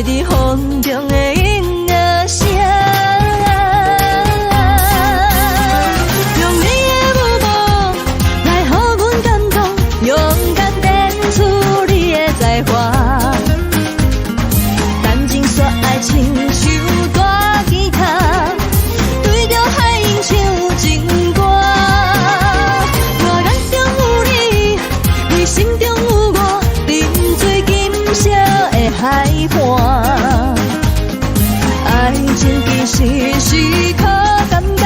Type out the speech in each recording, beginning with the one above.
伫风中的音乐声。用你的舞步来予阮感动，勇敢展出你的才华。谈情说爱，亲手大吉他，对着海音唱情歌。我眼中有你，你心中有我，沉醉今宵的海岸。爱情其实是靠感觉，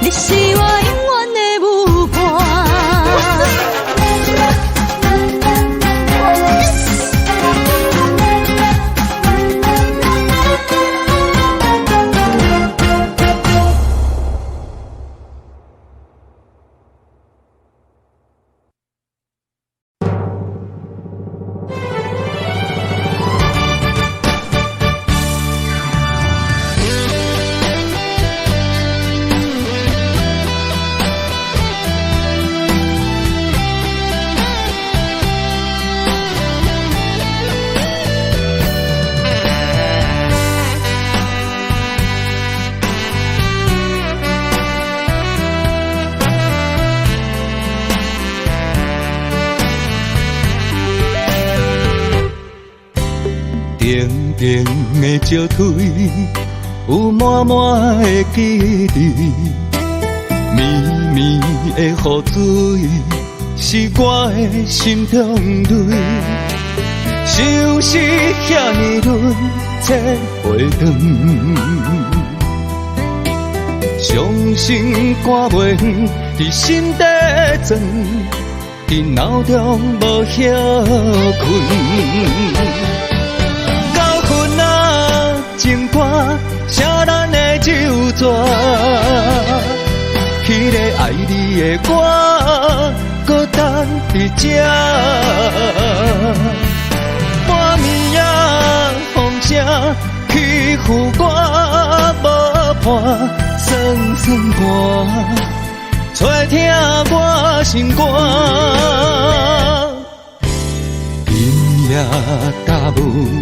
你是我永远的舞伴。点点的石腿，有满满的记忆。绵绵的雨水，是我的心中泪。相识遐尼轮，切袂长。伤心肝袂远，伫心底钻，伫脑中无歇困。情歌写咱的旧纸，迄个爱你的我，搁等伫这。半暝啊，风声欺负我，无伴酸酸寒，吹疼我心肝。夜踏舞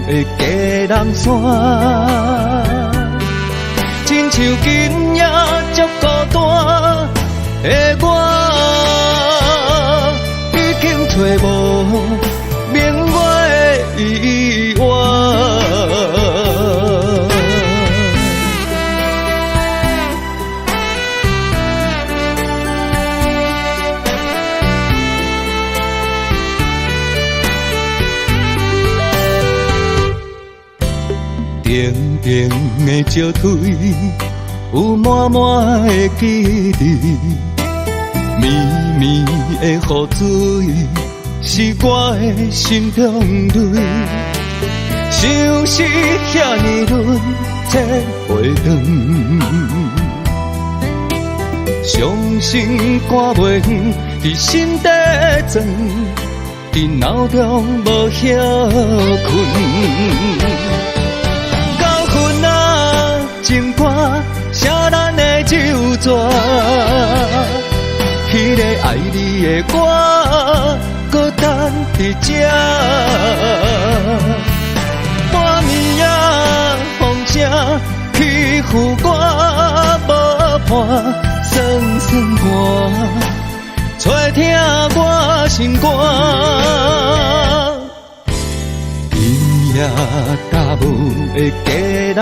的佳人山，亲像今夜足孤单的我，已经找无明月的依偎。点点的石腿，有满满的记忆。绵绵的雨水，是我的心中泪。相识遐尼轮，切袂长。伤心肝袂远，伫心底钻，伫脑中无歇困。情歌写咱的旧纸，迄个爱你的我，搁等伫这。半暝啊，风声欺负我，无伴酸酸寒，吹疼我心肝。夜踏舞的佳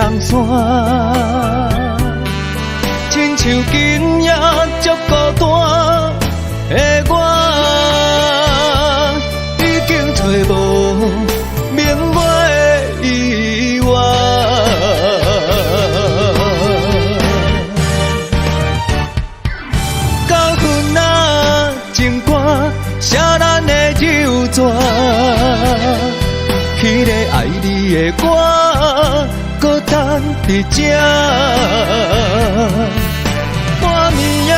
人山，亲像今夜足孤单的我，已经找无明月的依偎。到分啊，情歌写咱的旧纸。迄个爱你的我，搁等伫这。半暝啊，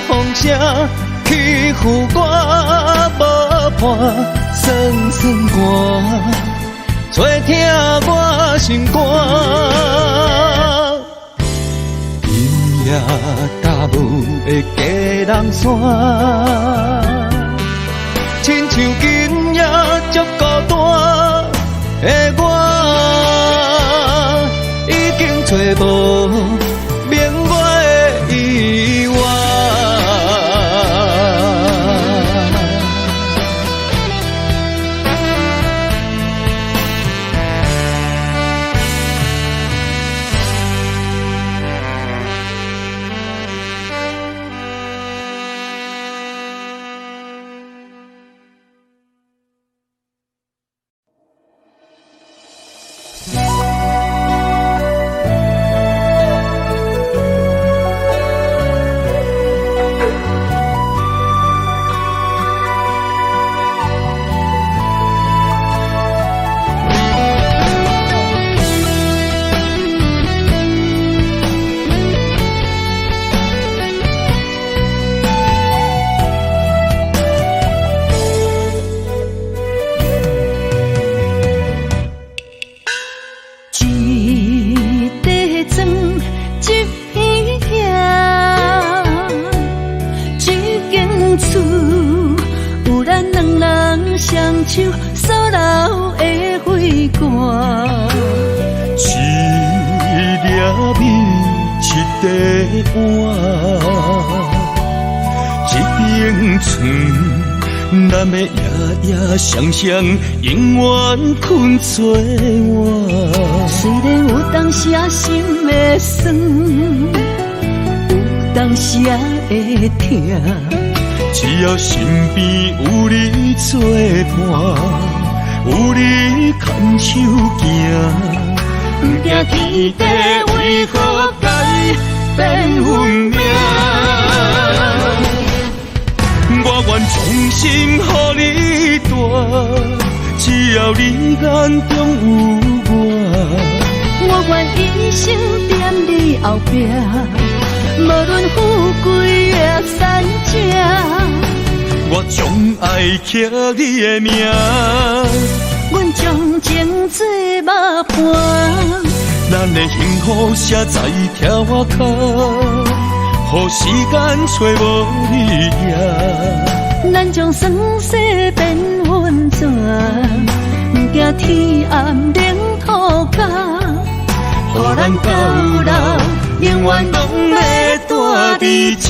风声欺负我，无伴酸酸寒，吹疼我心肝。今夜踏舞的佳人山，亲像今夜足孤单的我，已经找无免我的遗忘。手所留的花冠，一粒米，一块碗，一顶床，咱的夜夜双双，永远困做我。虽然有当时啊心会酸，有当时啊会痛。只要身边有你作伴，有你牵手行，不惊天地为何改变运命。我愿衷心予你带，只要你眼中有我，我愿一生踮你后壁。无论富贵也善正，我将爱刻你的名，阮将情做目伴，咱的幸福写在条脚，予时间找无你影。咱将生死变温泉，不惊天暗冷土角，予咱到老。永远拢要住伫这。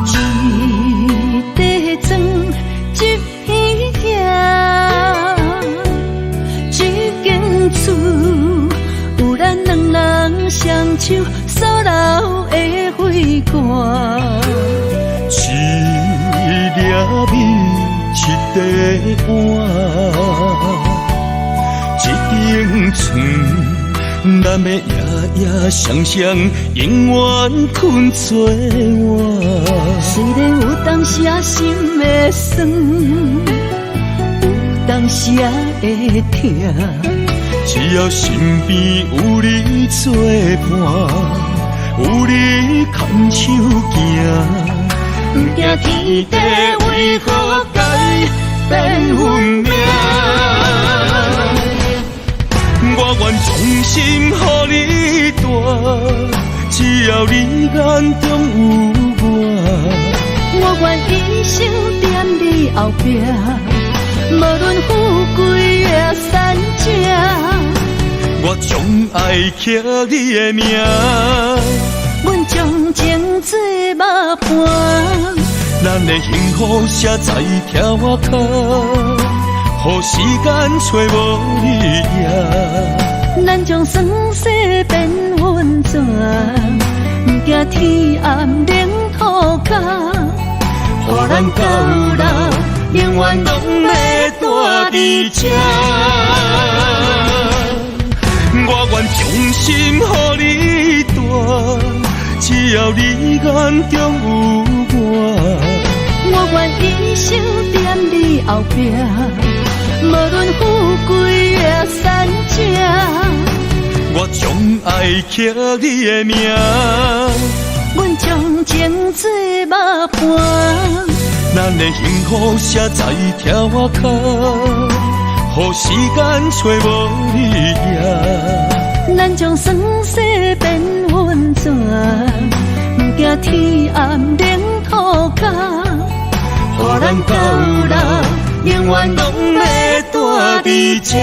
一地砖，一片野，一间厝。咱两人双手所留的花冠，一粒米，一块碗，一顶床，咱的夜夜双双，永远困做我。虽然有当时啊心会酸，有当时啊会痛。只要身边有你作伴，有你牵手行，不惊天地为何改变运命。我愿衷心予你带，只要你眼中有我，我愿一生踮你后壁。无论富贵也善正，我将爱刻你的名，阮将情做目伴，咱的幸福写在条脚，予时间找无你影。咱将生死变温泉，不惊天暗冷土角，予咱到老。永远拢要住伫这，我愿衷心予你带，只要你眼中有我，我愿一生踮你后壁。无论富贵也善正，我将爱刻你的名，阮将情做目伴。咱的幸福写在条仔脚，予时间找无你影。咱将酸涩变温泉，不惊天暗冷土角，予咱到老永远拢要住伫这。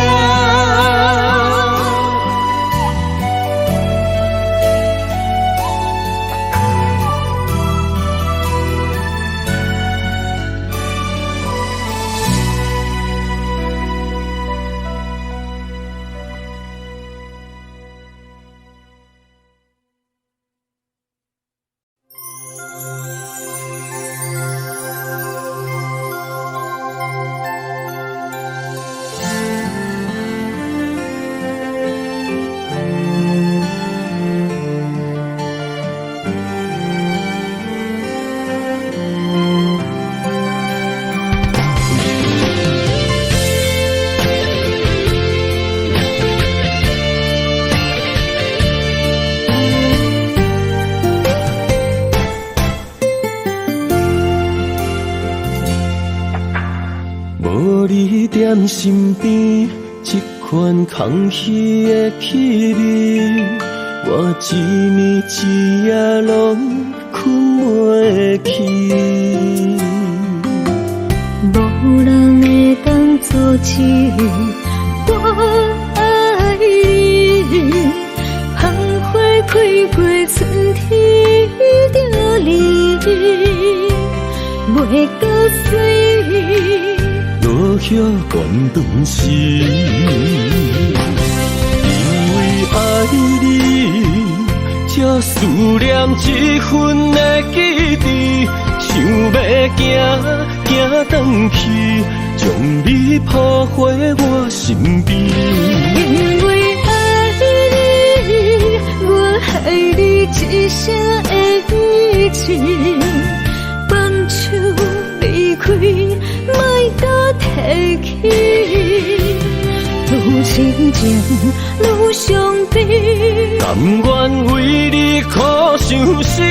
踮身边，这款空虚的气味，我一暝一夜拢困袂去。无人会当阻止我爱你，芳花开过春天就离，袂搁水。落叶断肠时，因为爱你，才思念这份的记忆，想要行回去，将你抱回我身边。因为爱你，我爱你一声的语气，放手离开。莫搁提起，愈亲情愈伤悲，甘愿为你苦伤心，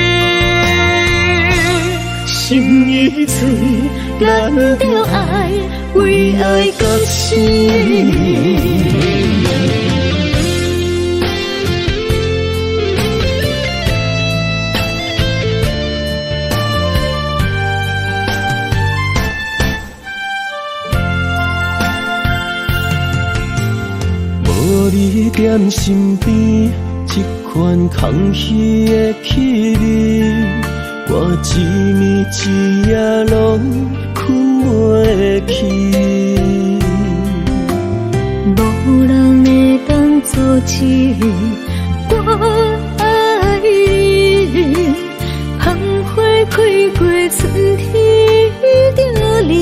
心已碎，咱着爱，为爱到死。无你踮身边，这款空虚的气味，我一暝一夜拢困袂去。无人会当阻止我爱你，芳花开过春天就离，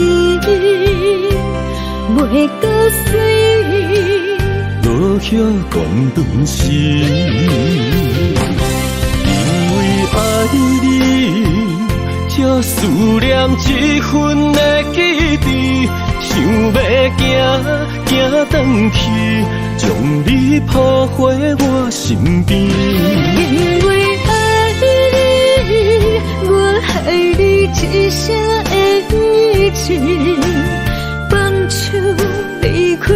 袂搁水。落叶断肠时，因为爱你，才思念这份的记忆，想要回去，将你抱回我身边。因为爱你，我爱你一声的语气，放手离开。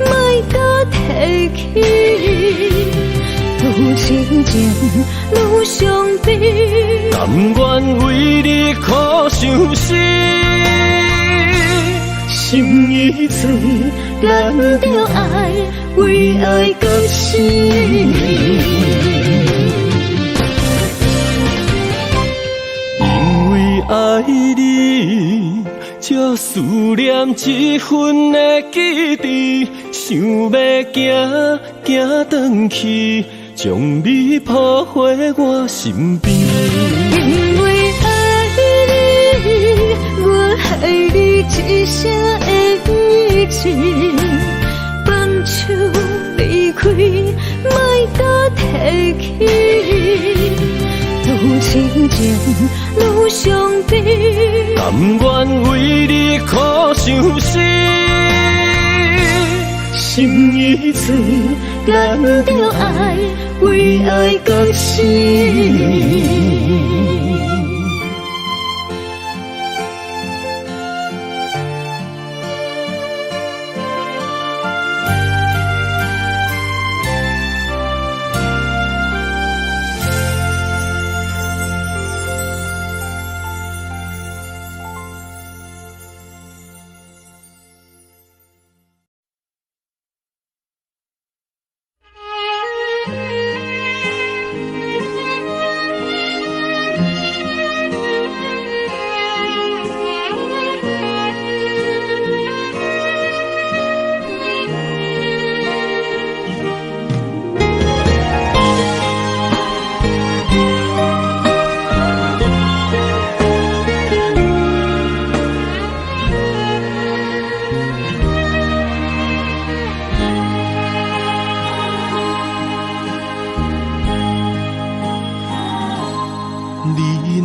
莫搁提起，愈亲情愈伤悲，甘愿为你苦伤心，心已碎，咱着爱，为爱到死。因为爱你，才思念这份的记忆，想要行回去，将你抱回我身边。因为爱你，我爱你一声的语气，放手离开，莫搁提起，愈亲情愈伤悲，甘愿为你苦伤心，心已碎，咱着爱，为爱到死。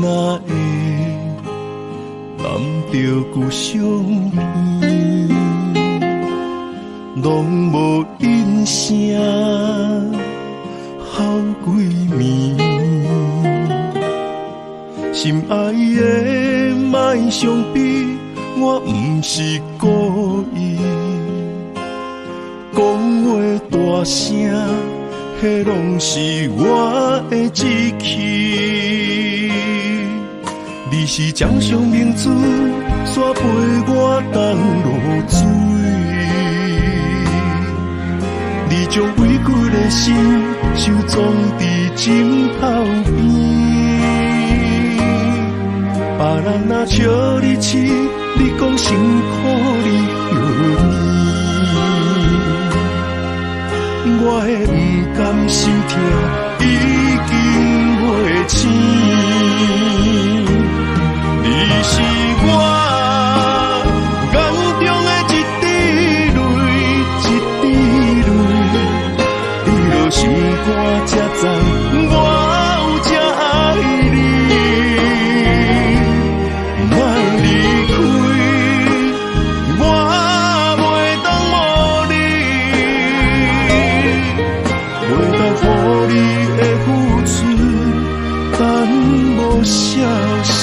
若会揽着故乡片，拢无音声，好几暝。心爱的，莫伤悲，我不是故意。讲话大声，迄拢是我的志气。你是掌上明珠，煞陪我东落水。你将委屈的心收藏伫枕头边。别人若笑你痴，你讲辛苦你许你，我的不甘心痛已经袂醒。你是我眼中的一滴泪，一滴泪，你落心肝才知我有这爱你。莫离开，我袂当无你，袂当予你的付出等无消息。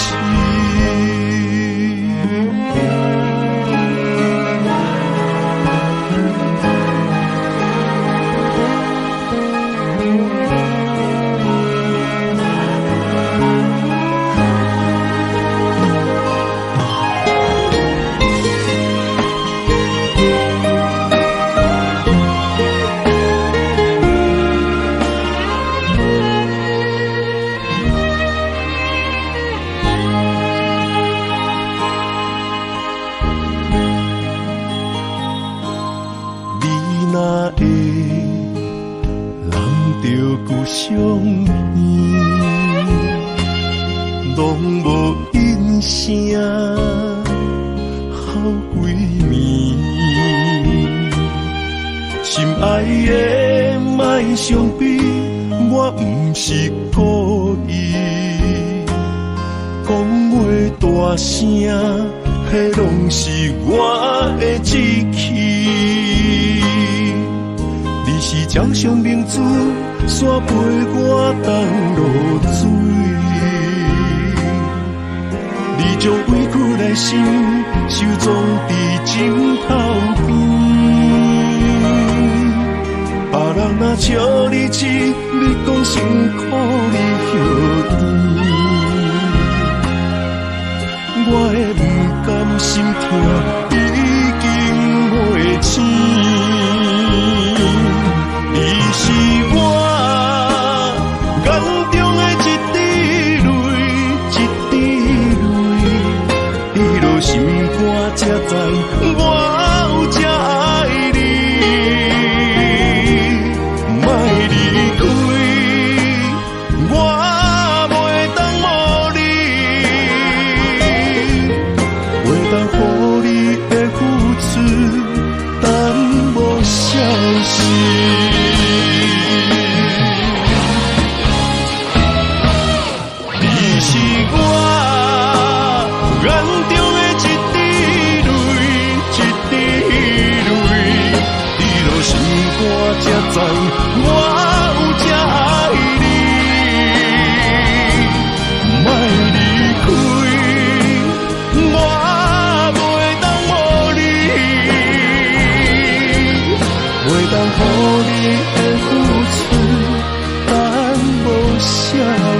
相片，拢无音声，好几暝。心爱的，莫伤悲，我不是故意。讲话大声，迄拢是我的志气。你是掌上明珠，煞陪我东落水，你将委屈的心收藏伫枕头边。别人若笑你痴，你讲辛苦你许你，我的不甘心痛已经袂醒。你是我眼中的一滴泪，一滴泪，滴落心肝才知我有这爱你。莫离开，我袂当无你，袂当予你的付出等无消息。我才知我有这爱你，莫离开，我袂当无你，袂当予你的付出等无消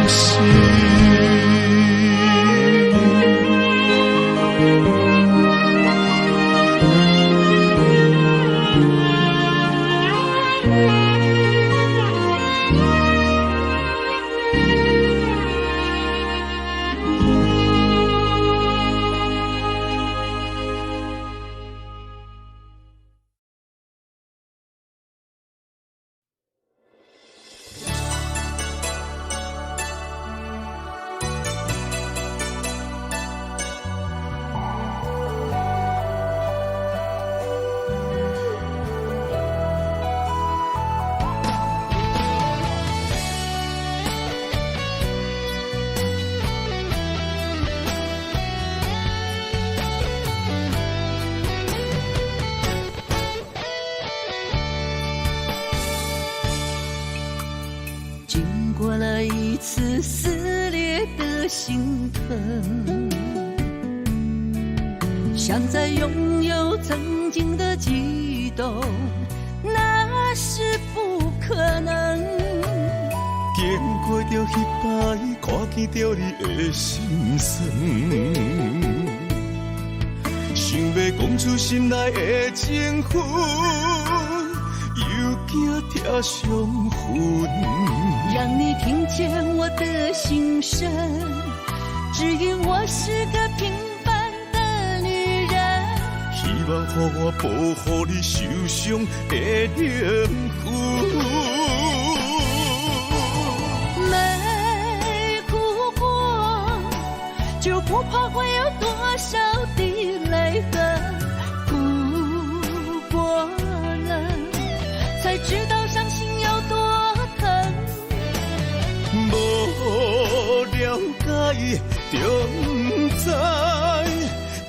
息。了一次撕裂的心疼，想再拥有曾经的悸动，那是不可能。经过着彼摆，看见着你的心酸，想要讲出心内的情绪，又惊贴伤痕。让你听见我的心声，只因我是个平凡的女人。希望予我保护你受伤的灵魂。没哭过，就不怕会有多少的泪痕。哭过了，才知道伤心有多疼。无了解就不知，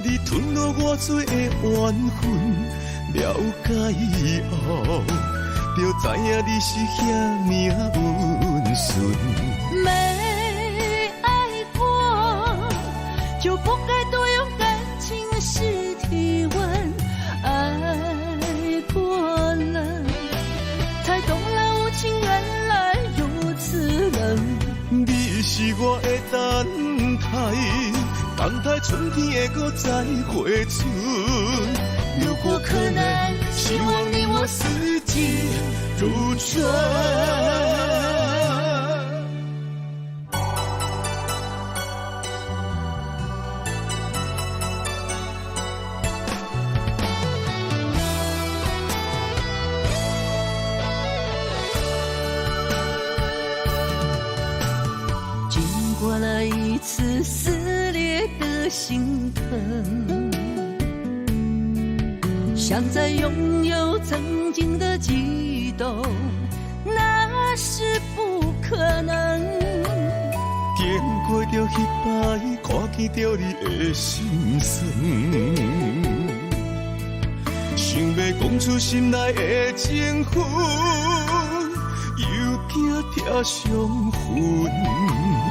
你吞落我最的缘分。了解以后，就知影你是遐命运顺。没爱过，就不该多用感情试体温。爱过了，才懂了无情原来如此冷。你是我的等待春天会再回春。如果可能，希望你我四季如春。经过了一次撕裂的心疼，想再拥有曾经的悸动，那是不可能。经过着彼摆，看见着你的心酸，想要讲出心内的情绪，又惊贴伤痕。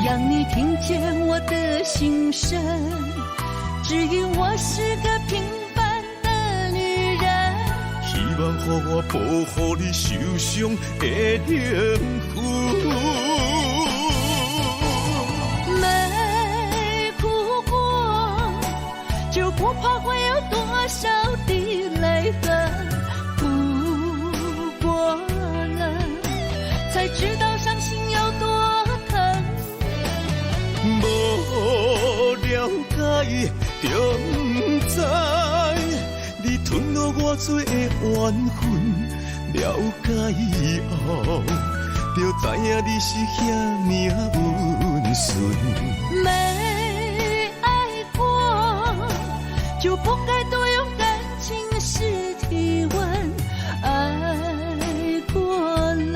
让你听见我的心声，只因我是个平凡的女人。希望予我保护你受伤的灵魂。没哭过，就不怕会有多少的泪痕。哭过了，才知道伤心有多疼。无了解就不知，你吞落我最的缘分。了解以后，就知影你是遐命运顺。没爱过，就不该多用感情试体温。爱过了，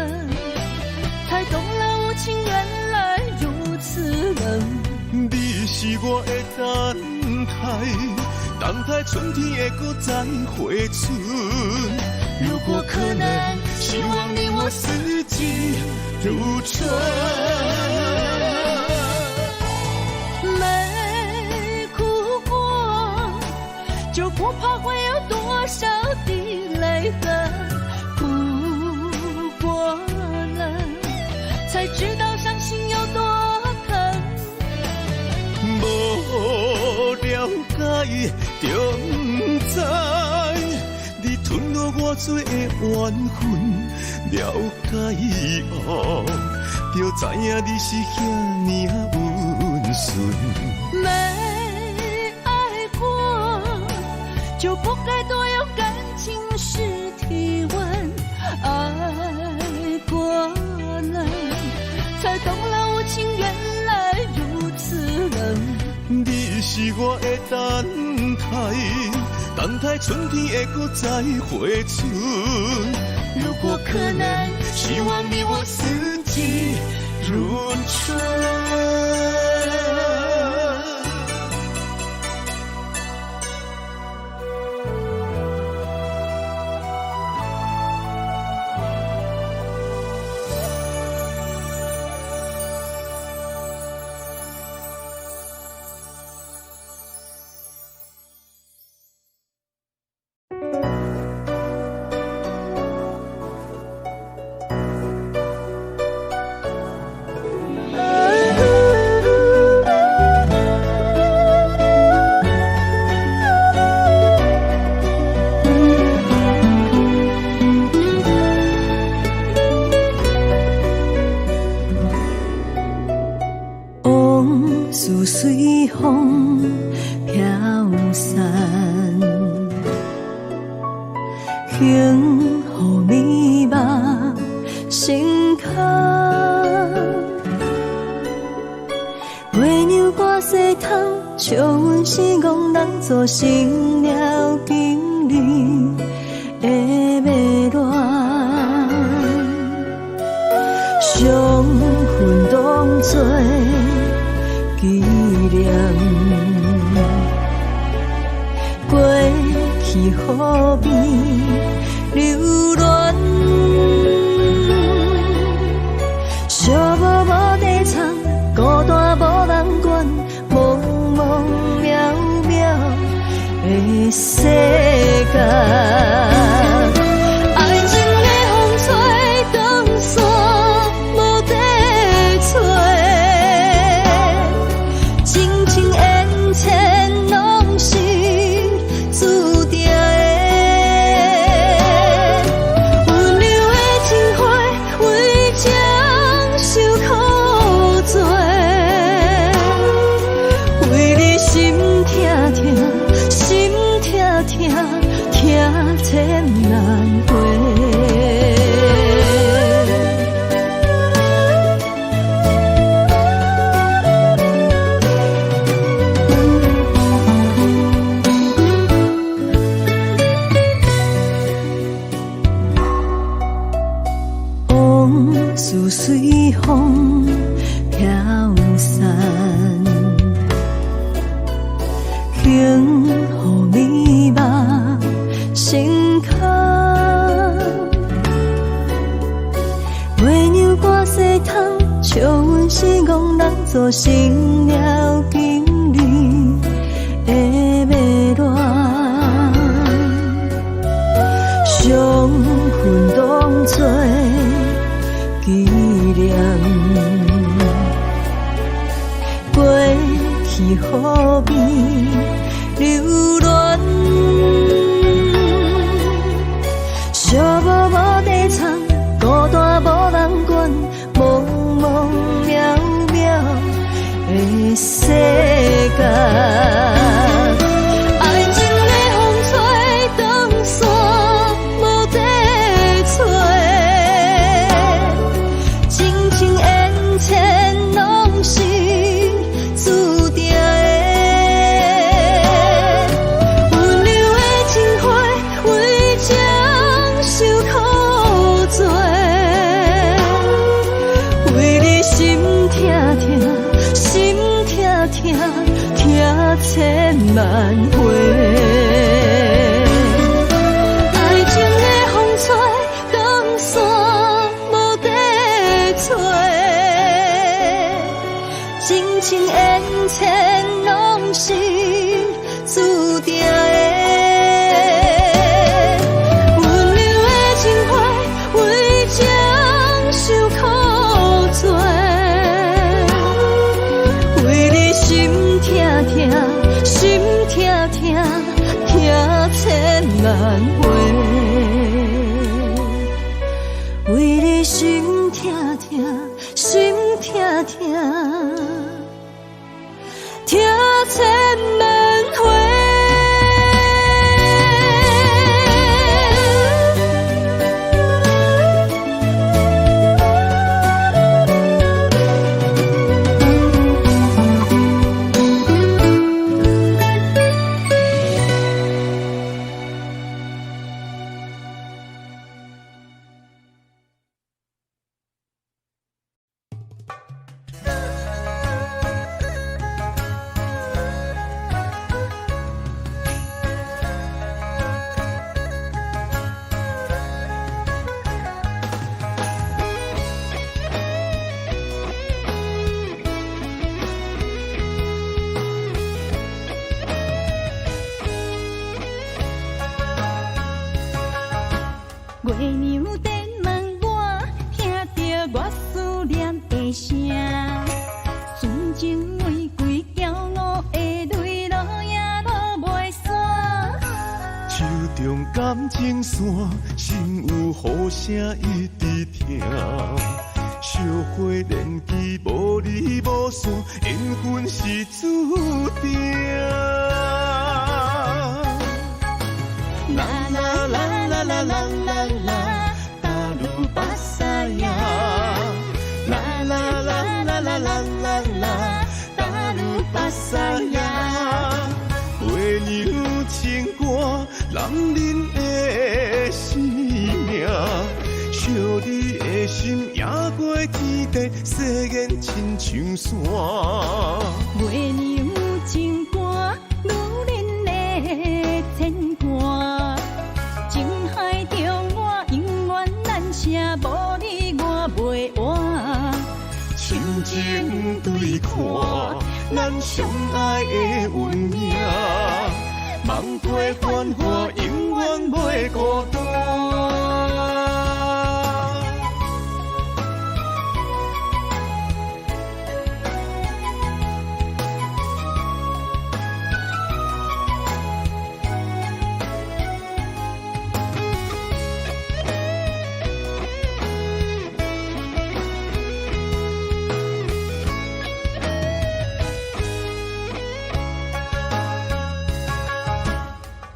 才懂了无情原来如此冷。你是我的等待春天会再回春。如果可能，希望你我四季如春。没哭过，就不怕会有多少的泪痕。哭过了，才知道伤心有多疼。无了解就不知，你吞落我最的缘分。了解以后，就知影你是遐命运顺。没爱过，就不该多用感情试体温。爱过了，才懂了无情原来如此冷。你是我的等待春天会再回春。如果可能，希望你我四季如春。似随风飘散，幸福美梦心坎。月娘歌西窗，笑阮是戆人做成了经历的迷恋，相分当作纪念，过去何必留恋？寂寞无地藏，孤单无人管，茫茫渺渺的世界。千难回，往事随风飘散，幸福美梦心坎。月娘歌西窗，笑阮是戆人做成了经历的迷恋，相分当作纪念，过去何必留恋？寂寞无地藏，孤单无人管，茫茫渺渺的世界。千万回，爱情的风吹，光线无地找，真情缘浅拢是注定的。心痛痛，痛千万回，为你心痛痛，心痛痛，痛千万回。月娘电问我，听着我思念的声，纯情玫瑰骄傲的泪落也落袂散。手中感情线，心有呼声一直听，烧花连枝无离无散，缘分是注定。啦啦啦啦啦啦啦啦，达鲁巴萨呀！啦啦啦啦啦啦啦啦，达鲁巴萨呀！为牛情歌，男人的生命。惜你的心，也过天地，世间亲像山。为牛情歌，女人的牵挂。情海中我永远难舍，无你我袂活。亲情对看，咱相爱的运命。梦过繁华，永远袂孤单。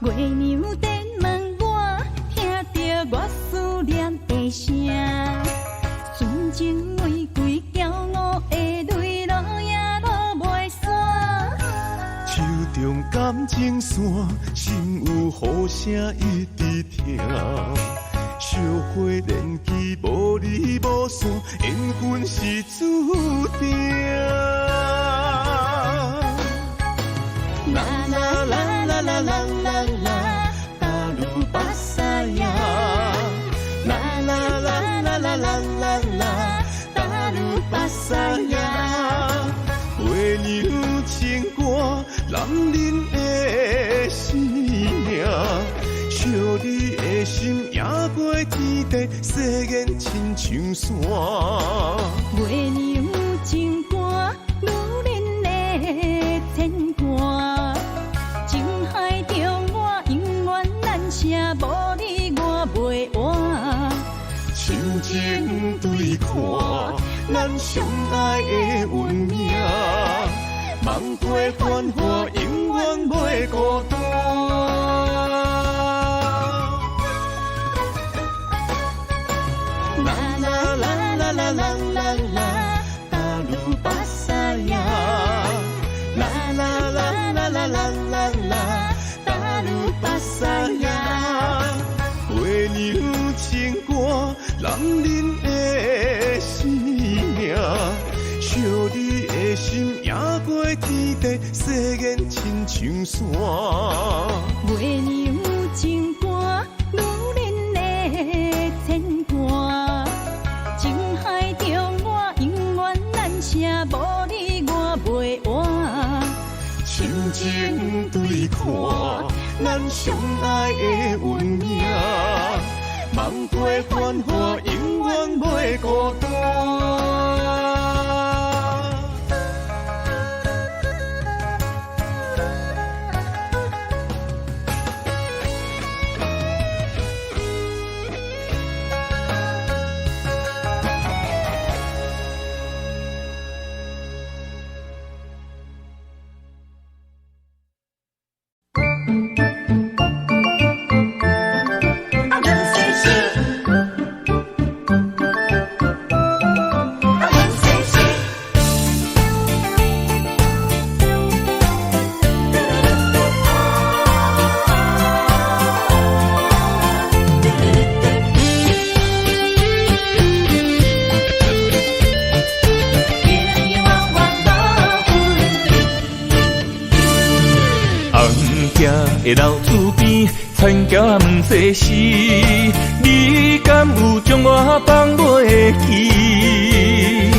月娘电问我，听着我思念的声，纯情玫瑰骄傲的泪落也落袂散。手中感情线，心有雨声一直听。烧花连枝无离无散，缘分是注定。啦啦啦啦啦啦啦啦，达鲁巴萨呀！啦啦啦啦啦啦啦啦，达鲁巴萨呀！为牛情歌，男人的生命。惜你的心，也过天地，世间亲像山。为牛情歌，女人的牵挂。情海中我永远难舍，无你我袂活。亲情对看，咱相爱的运命。梦过繁华，永远袂孤单。啦啦啦啦啦啦啦啦，达鲁巴萨呀！啦啦啦啦啦啦啦啦，达鲁巴萨呀！为牛情歌，男人的生命。惜你的心，也过天地，世间亲像山。为牛情歌，女人的牵挂。情海中我永远难舍，无你我袂活。亲情对看，咱相爱的运命。梦过繁华，永远袂孤单。的老厝边，田桥问世事，你敢有将我放袂记？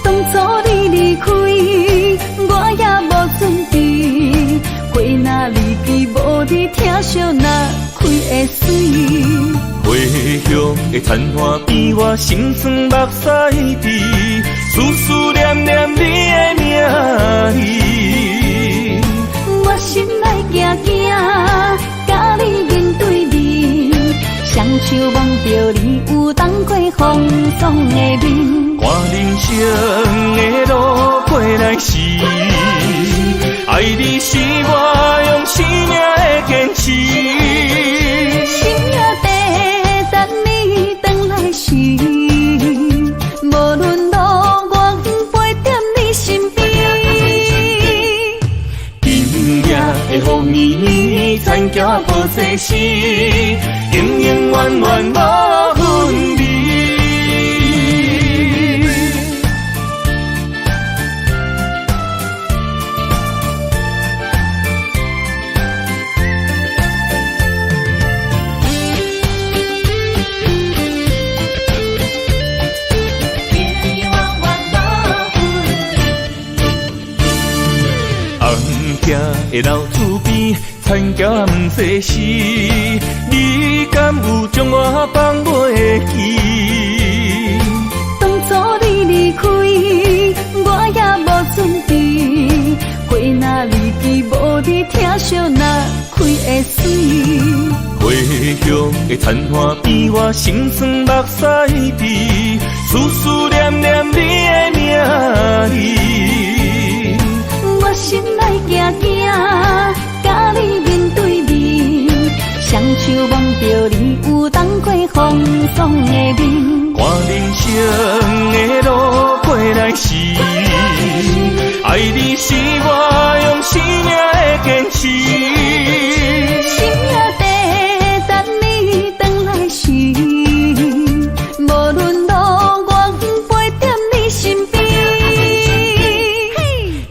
当初你离开，我也无准备，花若离枝，无你疼惜若开会水。花香的残花边，我心酸目屎滴，思思念念你的名字。我心内惊惊，甲你面对面，双手望着你有冬过风霜的面。看人生的路过来时，爱你是我用生命的坚持。心也地等你回来时，无论路我陪在你身边。今夜的雨暝，残桥破世事，永永远远无分离。的老厝边，残桥不世事，你敢有将我放袂记？当初你离开，我也无准备，花若离枝，无你疼惜哪开会水？回乡的田花边，我心酸目屎滴，思思念念你的名字。我心内惊惊，甲你面对面，双手望着你有当过风霜的面。看人生的路过来时，爱你是我用生命的坚持。心也地等你回来时，无论路我陪在你身边。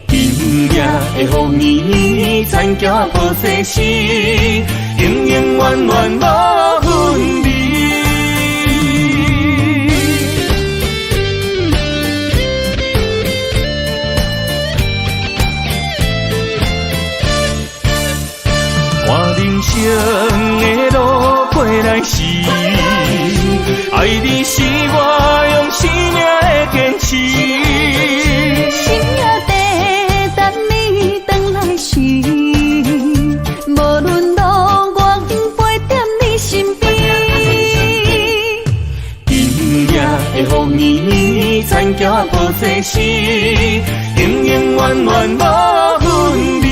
的雨暝，残桥破世事，永永远远无分离。看人生的路过来时，爱你是我用生命的坚持。心也地等你回来时，无论路我陪在你身边。今夜的雨暝，残桥破世事，永永远远无分离。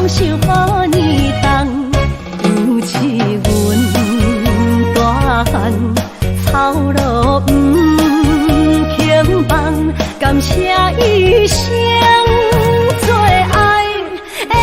丰收好年冬，尤其阮大汉操劳不轻放，感谢一生做爱的人。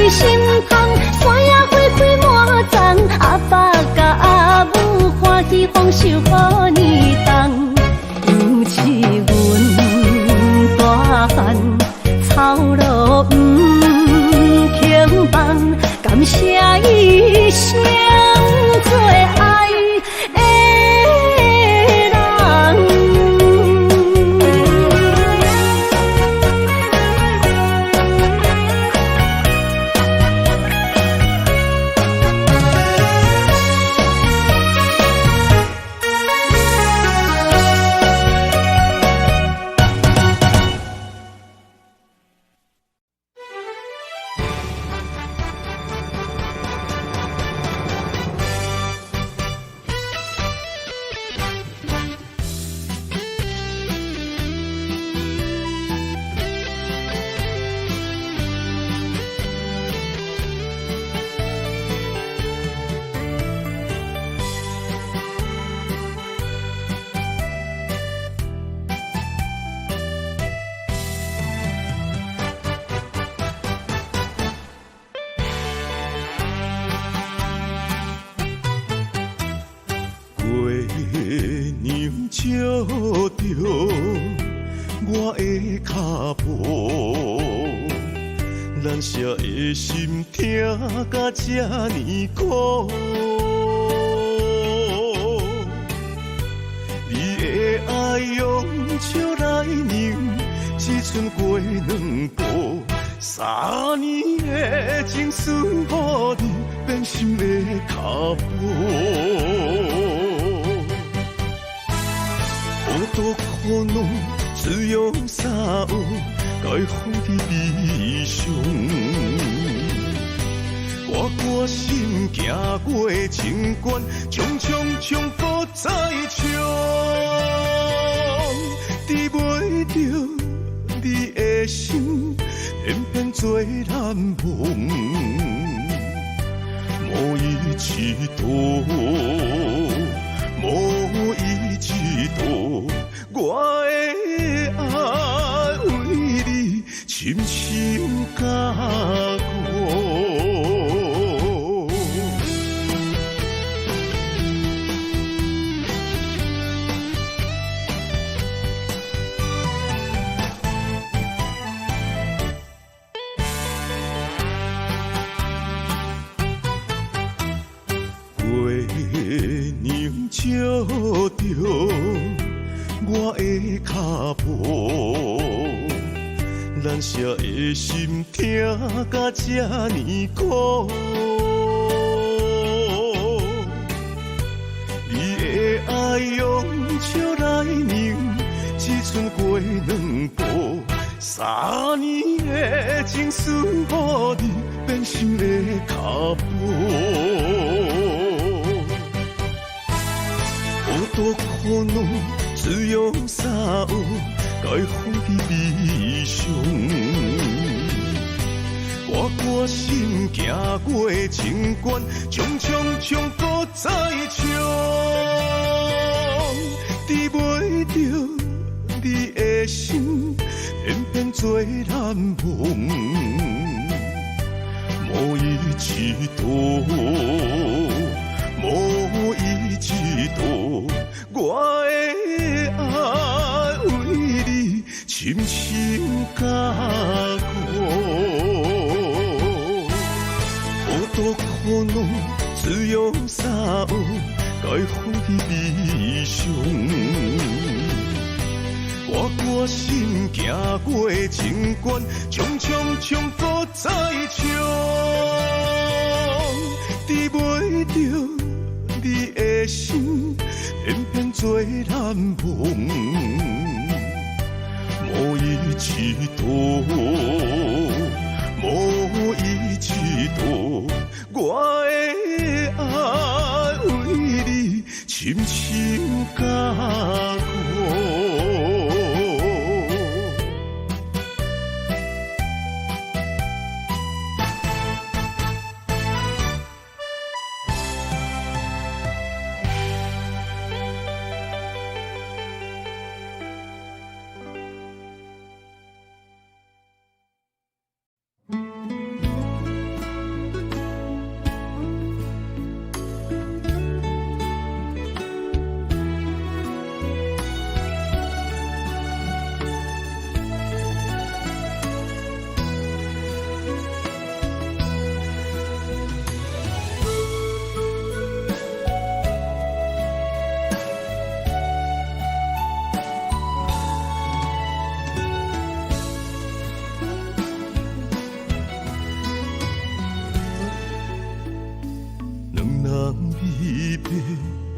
心痛，山野花开满丛，阿爸甲阿母欢喜丰收好年冬，尤其阮大汉操劳不轻放，感谢一生做爱的人。照着我的脚步，咱舍的心痛甲这呢苦。你的爱用笑来凝，只剩过两步。3年的情思，予你变心的脚步。好多苦恼，只用三有，该放伫悲伤。我心行过情关，冲搁再冲，治袂着你的心，偏偏做难忘，无伊一度，无伊一度，我的爱为你深深加固。照着我的脚步，咱舍的心痛甲这呢苦。你的爱用笑来凝，只剩过两步。3年的情思，予你变心的脚步。好多苦恼，只用三有，该放伫悲伤。我心行过情关，冲搁再冲，治袂着你的心，偏偏做难忘，无伊一度，无伊一度。我的爱为你深深加固，好多苦恼只用三有，该放伫悲伤。我心行过情关，冲搁再冲，治袂做难忘，无伊一度，无伊一度，我的爱为你深深加固。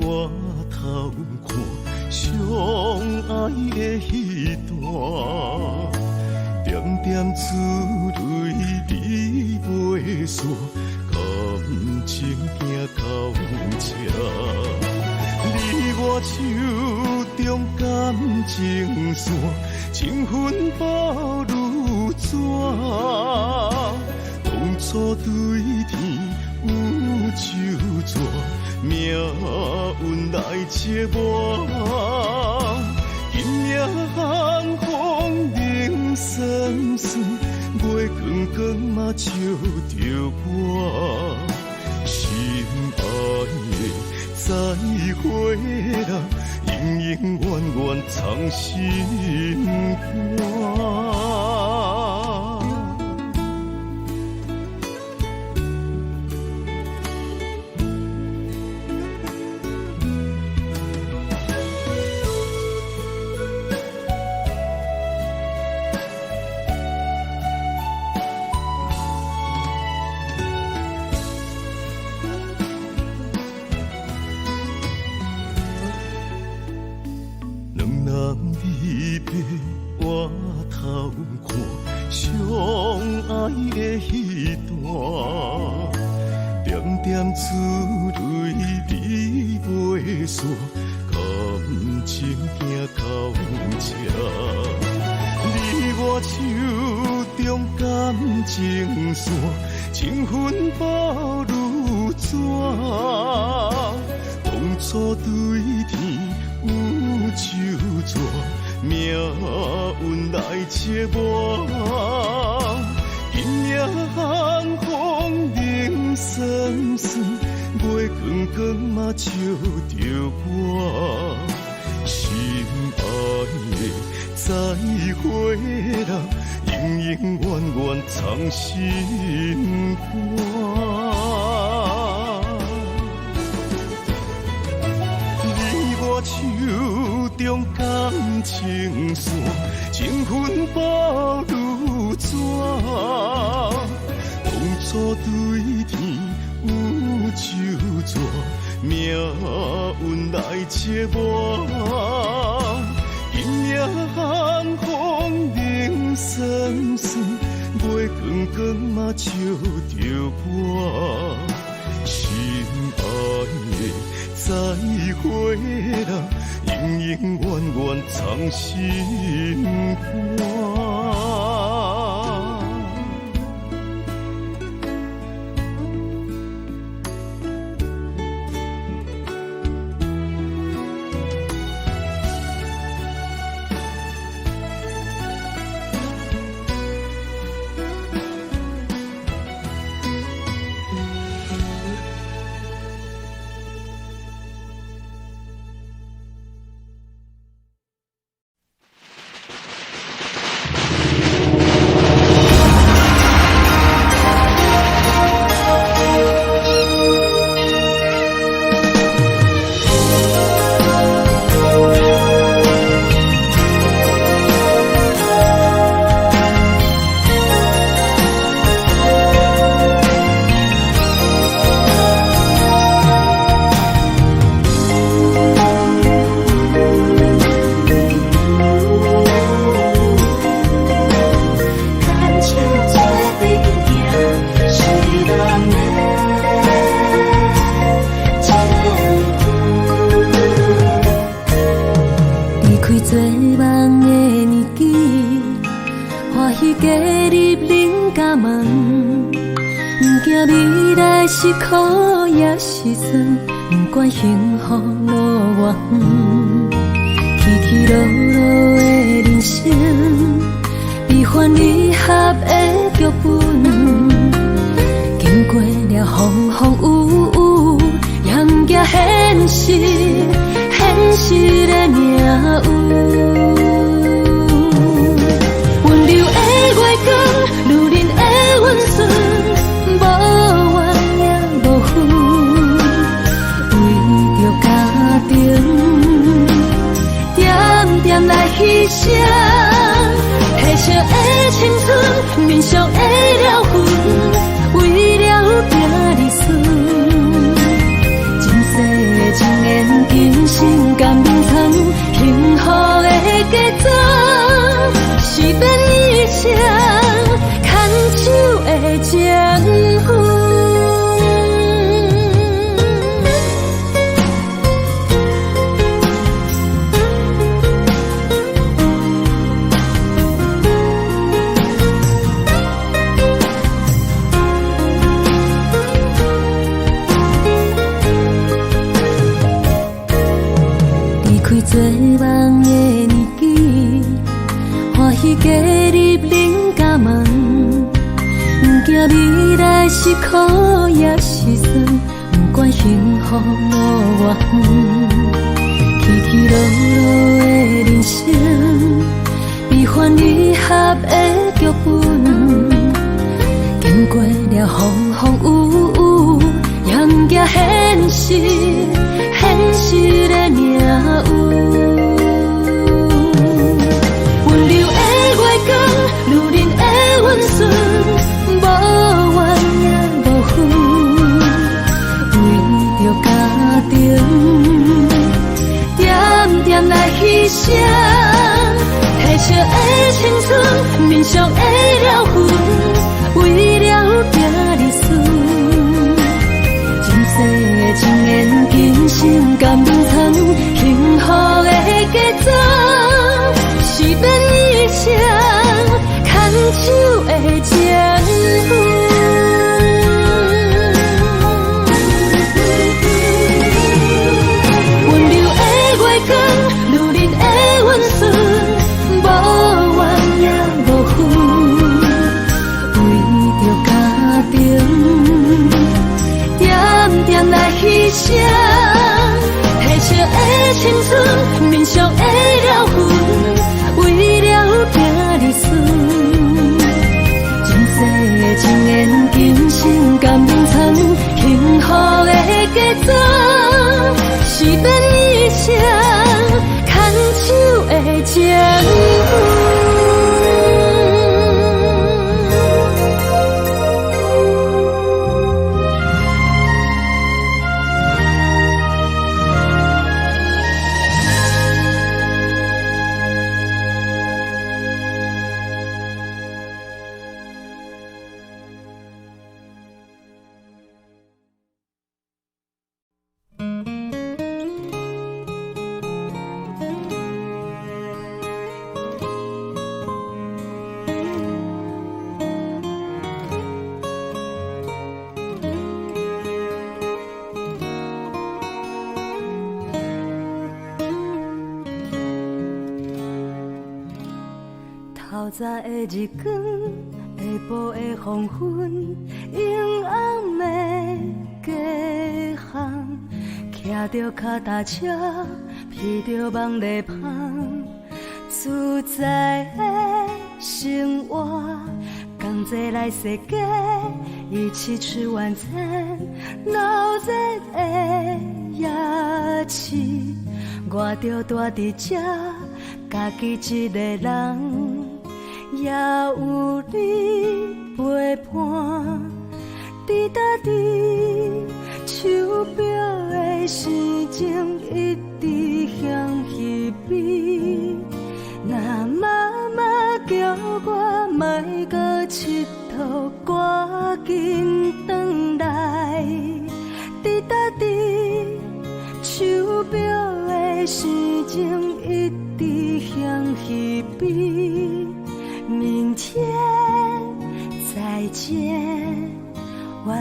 我头看相爱的彼段，点点珠泪你袂煞，感情行到这。你我手中感情线，情分薄如纸。当初对天有手纸。命运来切我，今夜风风冷酸酸，月光光嘛照着我。心爱的再会啦，永永远远藏心肝。我头看相爱的彼段，点点珠泪你袂煞，感情行到这。你我手中感情线，情分薄如纸。当初对天有手纸。命运来切我，今夜风风冷酸酸，月光光嘛照着我。心爱的再会啦，永永远远藏心肝。我手中感情线，情分薄如纸。当初对天有手纸，命运来切我。今夜风风冷酸酸，月光光嘛照着我。心爱的。再会啦，永永远远藏心肝。惊未来是苦也是酸，不管幸福路偌远，起起落落的人生，悲欢离合的剧本，经过了风风雨雨，严行现实，现实的命运。温柔的月光，女人的温顺，无怨也无恨，为着家庭，点点来牺牲，褪色的青春，面上的了痕，为了拼日顺，前世情缘今生甘眠藏，幸福的家庄，是变一生牵手的情分。做梦的年纪，欢喜加入人家门，不惊未来是苦也是酸，不管幸福路偌远，起起落落的人生，悲欢离合的剧本，经过了风风雨雨，严行现实，现实的命运。温柔的月光，女人的温顺，无怨也无恨，为着家庭，点点来牺牲，褪色的青春，面上的了痕，为了拼日顺，前世情缘今生甘眠藏，幸福的家庄，是变一生牵手的情分。温柔的月光，女人的温顺，无怨也无恨，为着家庭，点点来牺牲，褪色的青春，面上的了痕，为了拼日顺，前世情缘今生甘眠藏，幸福的家庄，是变一生牵手的情分。透早的日光，下晡的黄昏，阴暗的街巷，骑着脚踏车，披着网笠芳，自在的生活，同齐来世界，一起吃晚餐，闹热的夜市，我着住伫这，家己一个人。也有你陪伴，滴答滴，手表的时钟一直向彼边。那妈妈叫我莫搁佚佗，赶紧回来。滴答滴，手表的时钟一直向彼边。明天再见，晚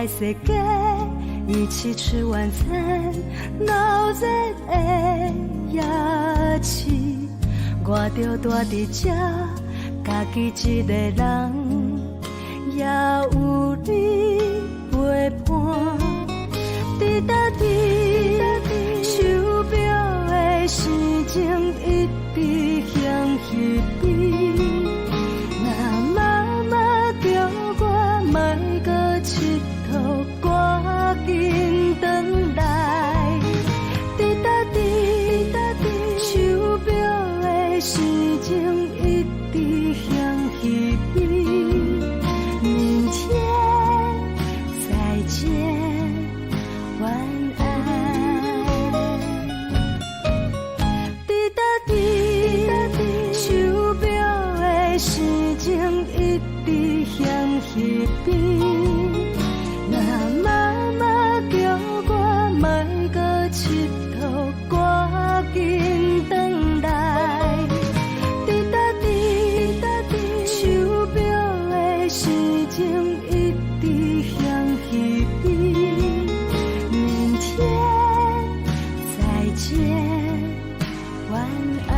来世界一起吃晚餐，闹热的夜市，我着住伫这，家己一个人，也有你陪伴。滴答滴，手表的时钟一直向迄边。若妈妈叫我莫搁佚佗，赶紧转来。滴答滴，手表的时钟一直向迄边。明天再见。晚安。滴答滴，手表的时钟一直向迄边。若妈妈叫我莫搁佚佗，赶紧转来。滴答滴，手表的时钟一直向迄边。再见，晚安。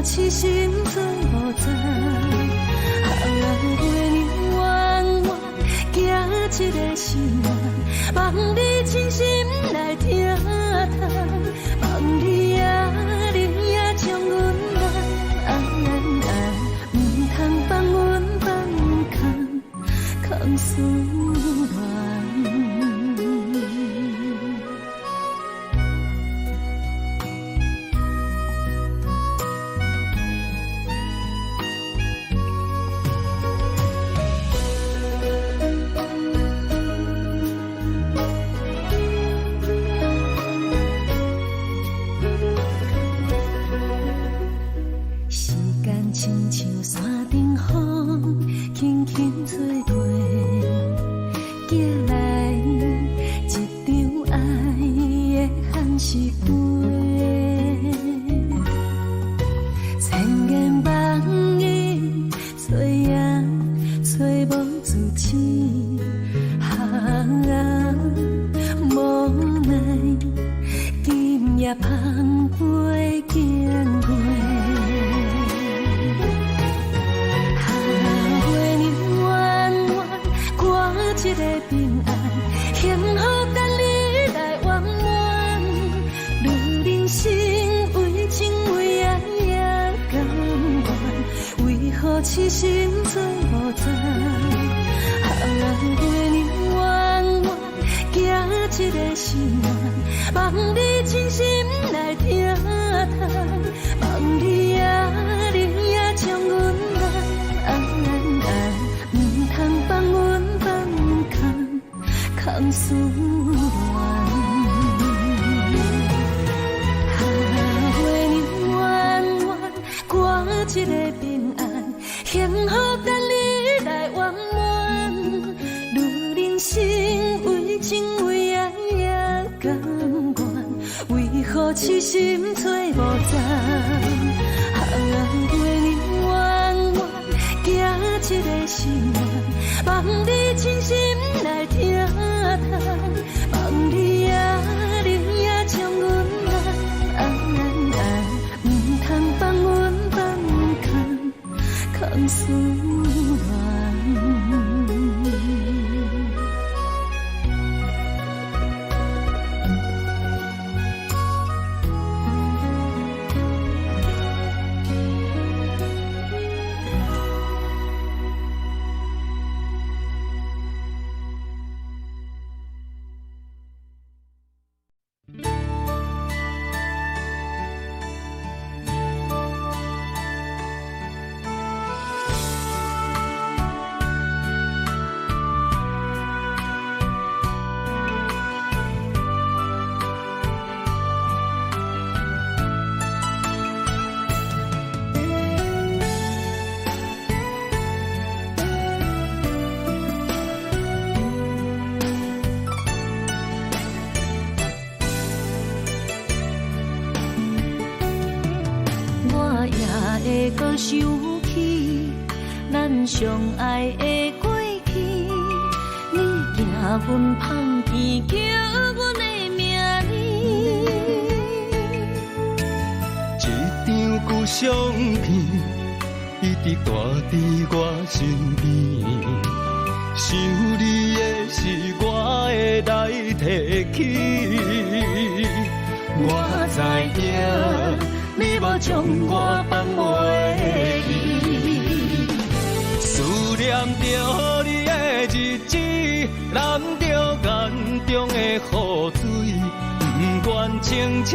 痴心做无知，陪你弯弯行一个心愿，望你真心来听透，望你也将阮爱，唔通放阮放空思恋。亲像山顶风，轻轻吹过，寄来一张爱的限时杯。千言万语，吹也吹无自持，无奈今夜芳菲经过。一个平安，幸福等你来圆满。论人生为情为爱也甘愿，为何痴心做无知？陪你弯弯行一个心愿，望你真心来听透，望你也将阮爱，唔通放阮空思恋，陪你弯弯一个平安，幸福等你来圆满。愈人生为情为爱也甘愿，为何痴心找无踪？陪你弯弯行一个心愿，望你真心来听谈，望你也能也将阮爱，唔通放阮放空思恋。会搁想起咱相爱的过去，你行阮旁边，叫阮的名字。一张旧相片，一直带伫我身边。想你的是我会来提起，我知影。你无将我放袂记，思念着你的日子，淋着眼中的雨水，不愿清醒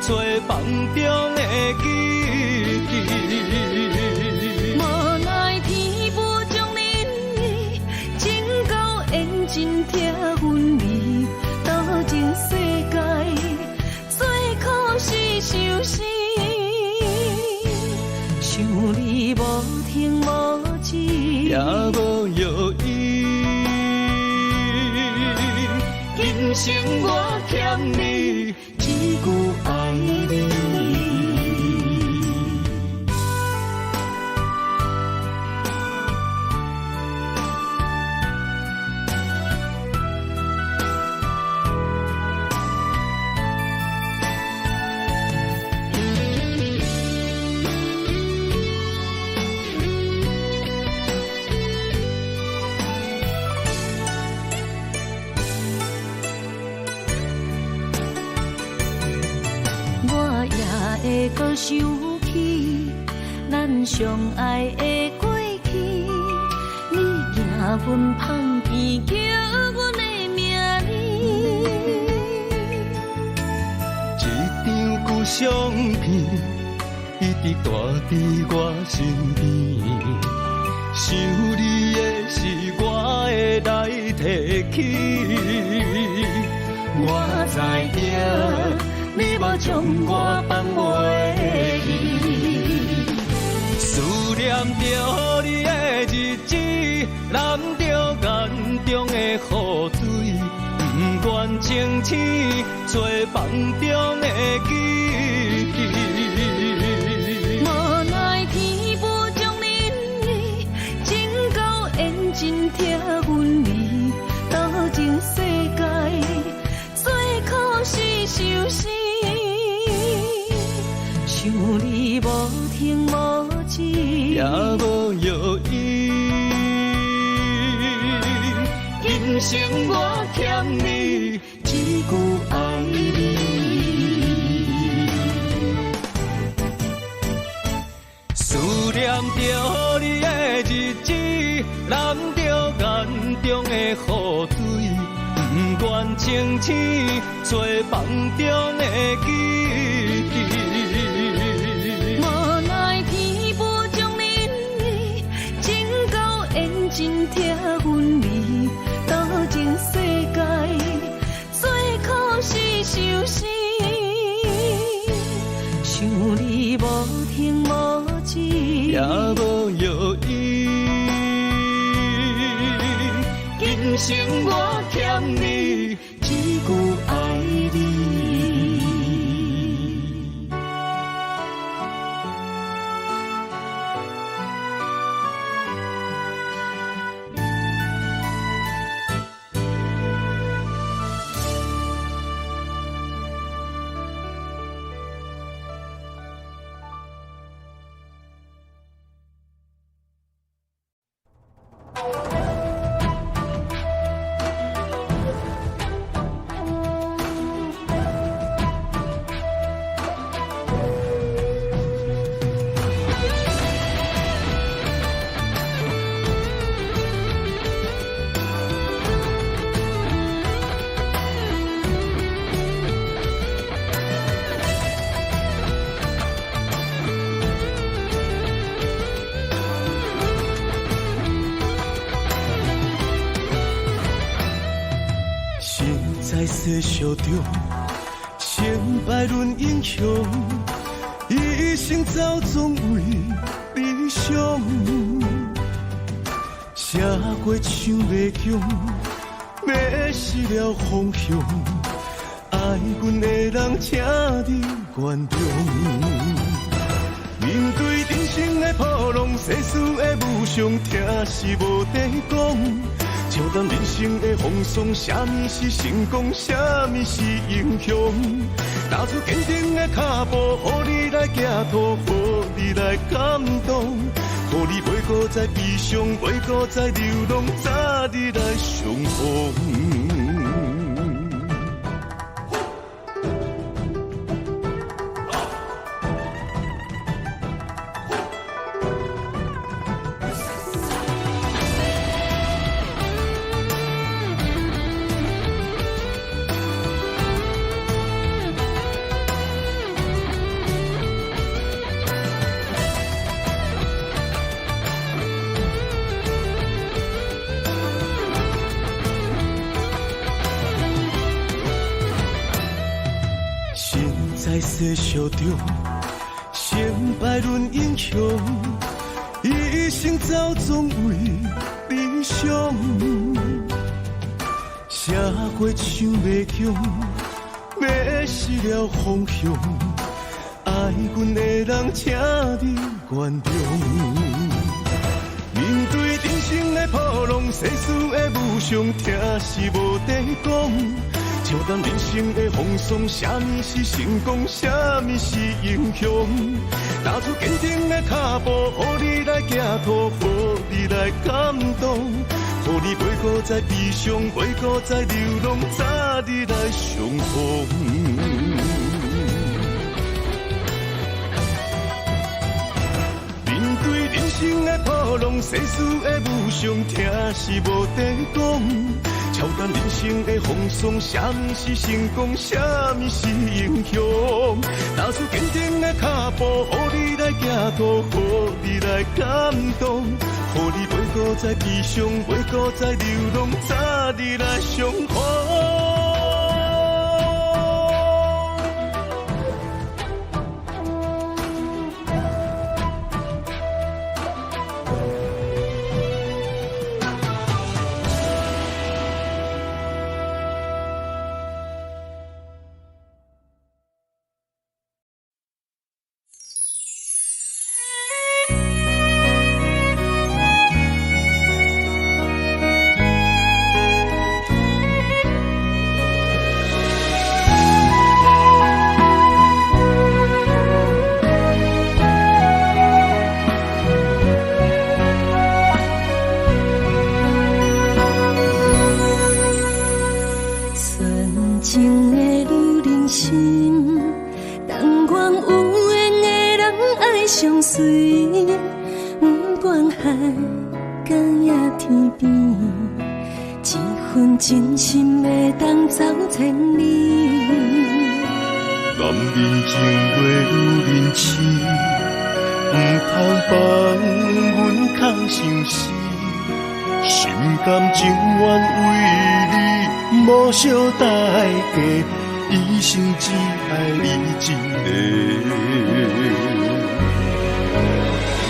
找梦中的记忆。无奈天无将恁意，情到缘尽听阮味，到情世界最可是相思。想你无停无止，也无药医。今生我欠你一句爱你。会搁想起咱相爱的过去，你行阮旁边，叫阮的名字。一张旧相片，一直带伫我身边。想你的是我会来提起，我知影。你无将我放袂记，思念着你的日子，淋着眼中的雨水，不愿清醒找梦中的记忆。无奈天无将恁意，情到缘尽听阮味，到情世界最可是相思。想你无停无止，也无药医。今生我欠你一句爱你。思念着你的日子，淋着眼中的雨水，不愿清醒找梦中的记忆。无奈天无将恁意，情到缘尽听阮味，到情世界最可是相思。想你无停无止。也无药医。今生我欠你一句爱你。在世俗中，成败论英雄，一生走总为理想。写过唱袂强，迷失了方向，爱阮的人，请你原谅。面对人生的波浪，世事的无常，听是无地讲。笑谈人生的风霜，啥物是成功，啥物是英雄？踏出坚定的脚步，予你来行途，予你来感动，予你袂搁再悲伤，袂搁再流浪，早日来相逢。在世俗中，成败论英雄，一生走总为理想。写过唱袂强，迷失了方向，爱阮的人，请你原谅。面对人生的波浪，世事的无常，听是无地讲。笑谈人生的风霜，啥物是成功，啥物是英雄？踏出坚定的脚步，予你来行途，予你来感动，予你袂搁再悲伤，袂搁再流浪，早日来相逢。面对人生的波浪，世事的无常，听是无地讲。笑谈人生的风霜，啥物是成功，啥物是英雄？踏出坚定的脚步，予你来行途，予你来感动，予你袂搁再悲伤，袂搁再流浪，早日来相逢。相随，不管海角也天边，一份真心会当走千里。男人情话女人痴，不通放阮空心事，心甘情愿为你无小代价，一生只爱你一个。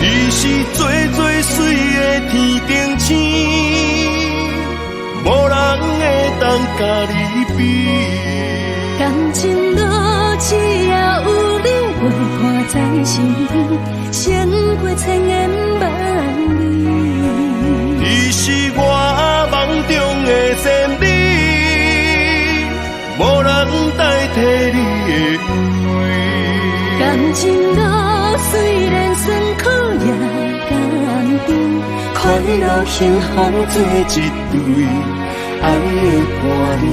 伊是最最水的天顶星，无人会当甲你比。感情路只要有你陪伴在身边，胜过千言万语。你是我梦中的仙女，无人代替你的位。感情路虽然酸苦也甘甜，快乐幸福做一对，爱的伴侣。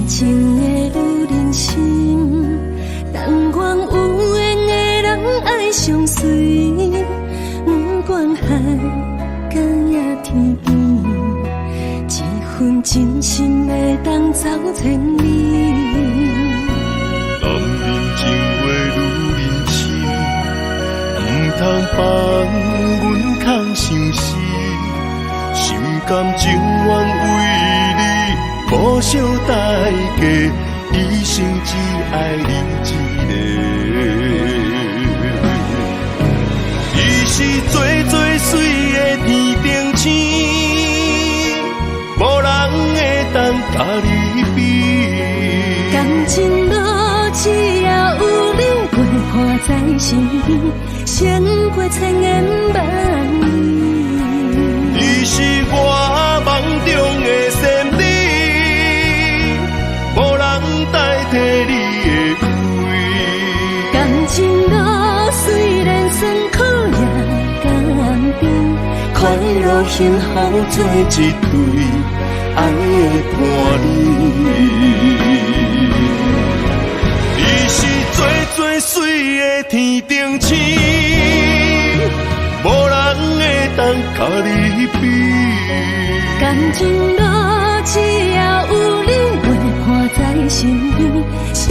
情的女人心，但愿有缘的人爱相随，不管海角也天边，一份真心会当走千里。男人情话女人心，不通放阮空相思，心甘情愿为你。无小代价，一生只爱你一个。伊是最最水的天顶星，无人会当甲你比。感情路只要有你陪伴在身边，胜过千言万语。你是我梦中的仙女。代替你的位，感情路虽然酸苦也甘甜，快乐幸福做一对，爱的伴侣。你是最最水的天顶星，无人会当甲你比。感情路只要有你陪伴在身边，胜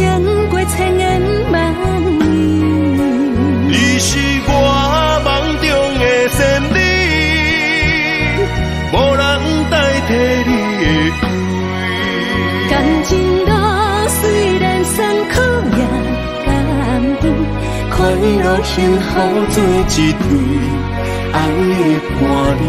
过千言万语。你是我梦中的仙女，无人代替你的位。感情路虽然酸苦也甘甜，快乐幸福做一对，爱的伴侣。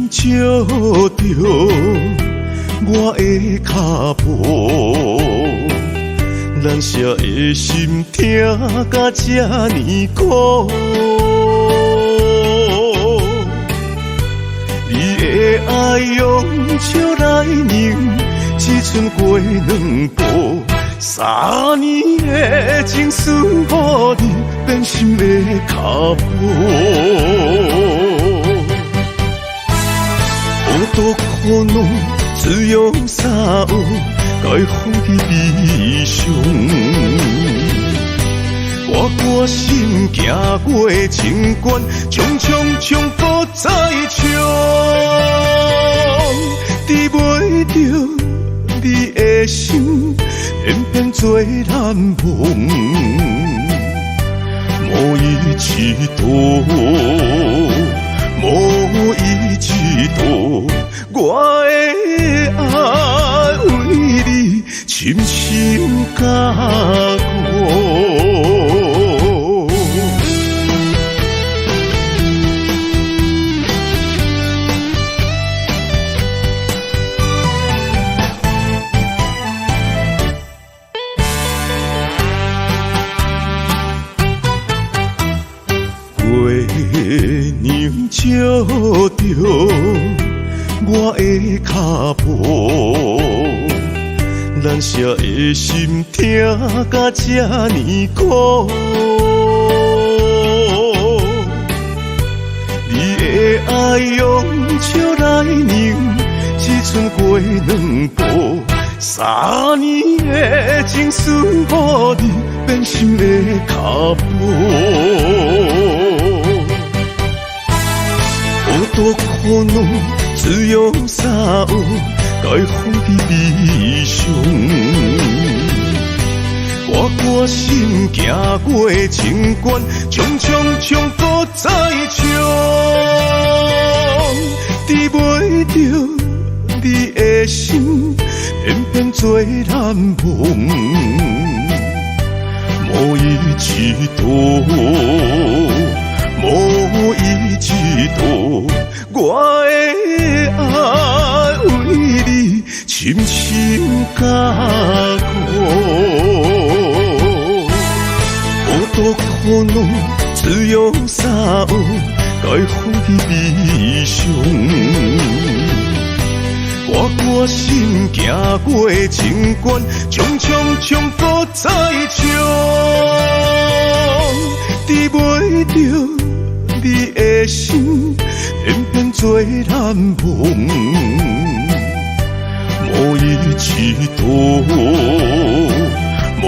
照着我的脚步，咱舍的心痛甲这呢苦。你的爱用笑来凝，只剩过两步。3年的情思，予你变心的脚步。好多苦恼，只用三有，该放弃悲伤。我决心行过情关，重重复再唱，治袂着你的心，偏偏做难忘。无伊一度，无伊一度，我的爱为你深深加固。月亮照着我的脚步，咱舍的心痛甲这呢苦。你的爱用笑来凝，只剩过两步。3年的情丝，予你变心的脚步。好多苦恼，只用三有，该放伫悲伤。我决心行过情关，冲冲冲，搁再冲，治袂着你的心，偏偏做难忘。无伊一度，无伊一度，我的爱为你深深加固。好多苦恼，只用三有，该放伫悲伤。我决心行过情关，冲冲冲，搁再冲，治袂着你的心，偏偏做难忘。无伊一度，无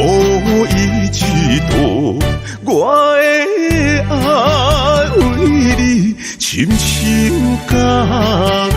伊一度，我的爱为你深深加固。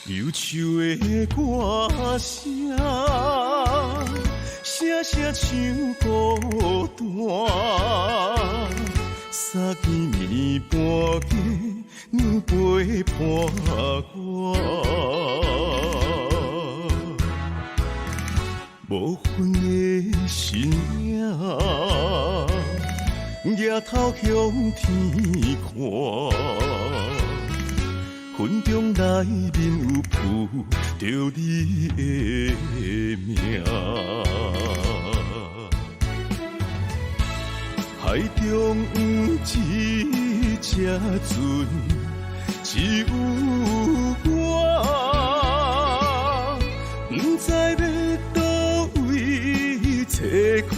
忧愁的歌声，声声像孤单。三更暝半夜，娘陪伴我。无魂的身影，抬头向天看。云中内面有浮着你的名，海中有一只船，只有我，不知要倒位找靠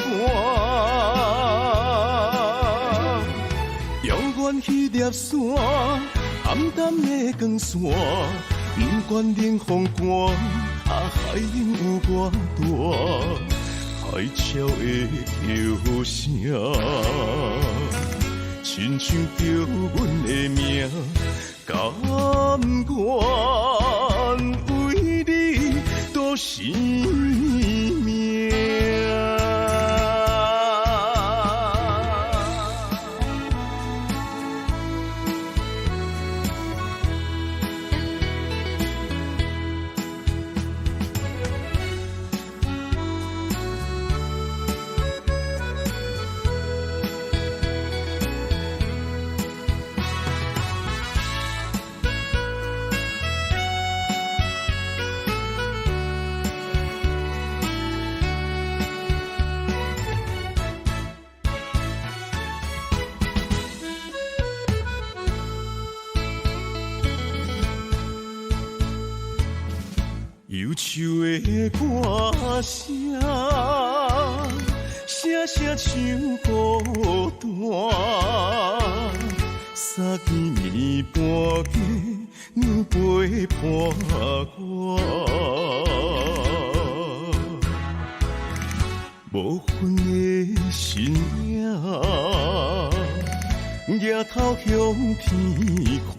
岸。遥远迄粒山。暗淡的光线，不管冷风寒，海涌有偌大，海潮的叫声，亲像叫阮的名，甘愿为你赌生命。忧愁的歌声，声声像孤单。三更暝半价，阮陪伴我。无魂的身影，抬头向天看。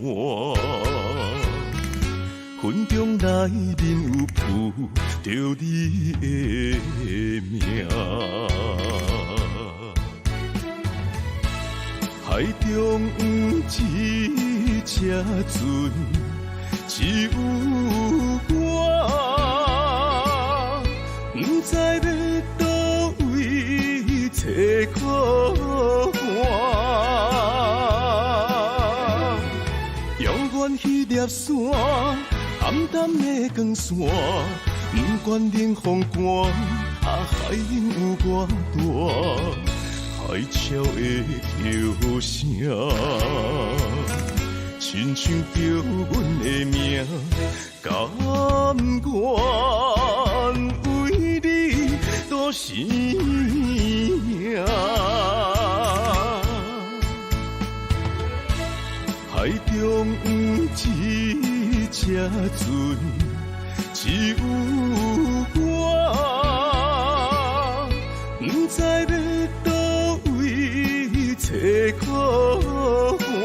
云中内面有浮着你的名，海中有一只船，只有我，不知要倒位找靠岸。永远迄粒线。暗淡的光线，不管冷风寒，海涌有偌大，海潮的叫声，亲像叫阮的名，甘愿为你赌生命。海中有一只船，只有我，不知要倒位找靠岸。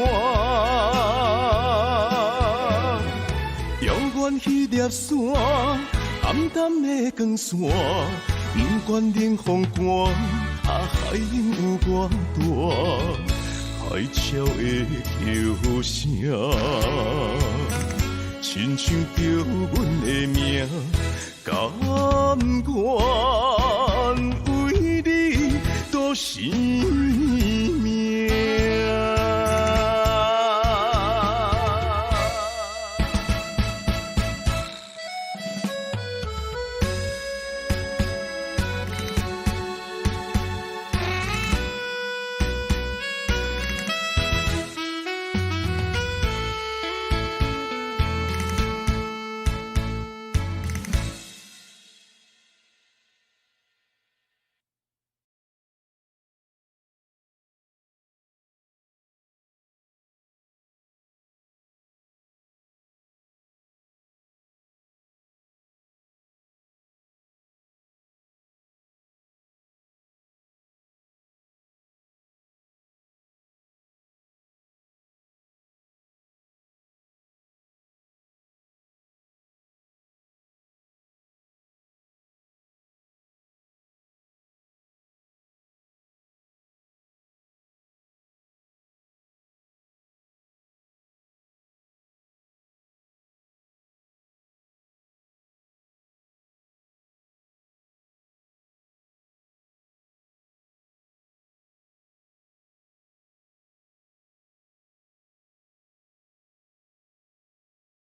永远迄粒线，暗淡的光线，不管冷风寒，海涌有偌大。海潮的叫声，亲像叫阮的名，甘愿